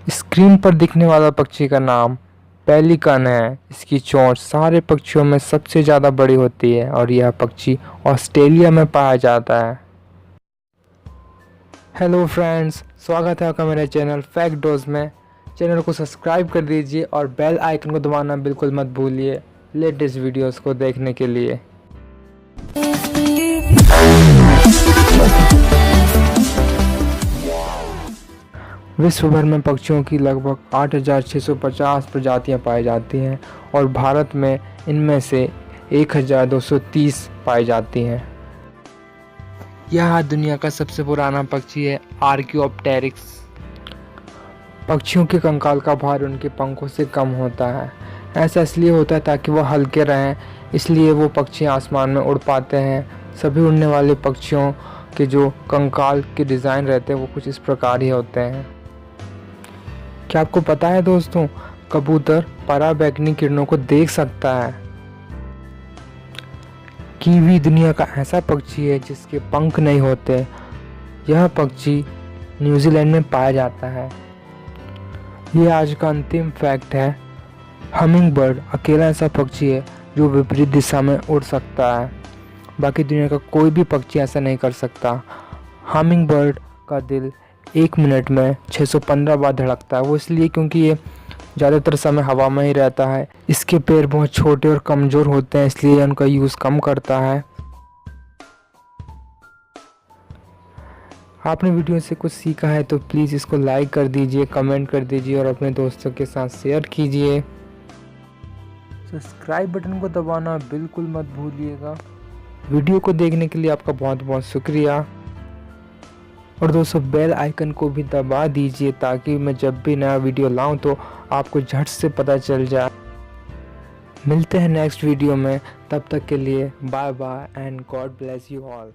Screen पर दिखने वाला पक्षी का नाम पेलिकन है। इसकी चोंच सारे पक्षियों में सबसे ज़्यादा बड़ी होती है और यह पक्षी ऑस्ट्रेलिया में पाया जाता है। हेलो फ्रेंड्स, स्वागत है आपका मेरे चैनल फैक्ट डोज में। चैनल को सब्सक्राइब कर दीजिए और बेल आइकन को दबाना बिल्कुल मत भूलिए लेटेस्ट वीडियोस को देखने के लिए। विश्व भर में पक्षियों की लगभग 8,650 प्रजातियां पाई जाती हैं और भारत में इनमें से 1,230 पाई जाती हैं। यह दुनिया का सबसे पुराना पक्षी है आर्कियोप्टेरिक्स। पक्षियों के कंकाल का भार उनके पंखों से कम होता है। ऐसा इसलिए होता है ताकि वह हल्के रहें, इसलिए वो पक्षी आसमान में उड़ पाते हैं। सभी उड़ने वाले पक्षियों के जो कंकाल के डिज़ाइन रहते हैं वो कुछ इस प्रकार ही होते हैं। क्या आपको पता है दोस्तों, कबूतर पराबैंगनी किरणों को देख सकता है। कीवी दुनिया का ऐसा पक्षी है जिसके पंख नहीं होते। यह पक्षी न्यूजीलैंड में पाया जाता है। यह आज का अंतिम फैक्ट है। हमिंग बर्ड अकेला ऐसा पक्षी है जो विपरीत दिशा में उड़ सकता है। बाकी दुनिया का कोई भी पक्षी ऐसा नहीं कर सकता। हमिंग बर्ड का दिल 1 मिनट में 615 बार धड़कता है। वो इसलिए क्योंकि ये ज़्यादातर समय हवा में ही रहता है। इसके पैर बहुत छोटे और कमज़ोर होते हैं, इसलिए उनका यूज़ कम करता है। आपने वीडियो से कुछ सीखा है तो प्लीज़ इसको लाइक कर दीजिए, कमेंट कर दीजिए और अपने दोस्तों के साथ शेयर कीजिए। सब्सक्राइब बटन को दबाना बिल्कुल मत भूलिएगा। वीडियो को देखने के लिए आपका बहुत बहुत शुक्रिया। और दोस्तों बेल आइकन को भी दबा दीजिए ताकि मैं जब भी नया वीडियो लाऊं तो आपको झट से पता चल जाए। मिलते हैं नेक्स्ट वीडियो में, तब तक के लिए bye bye and God bless you all.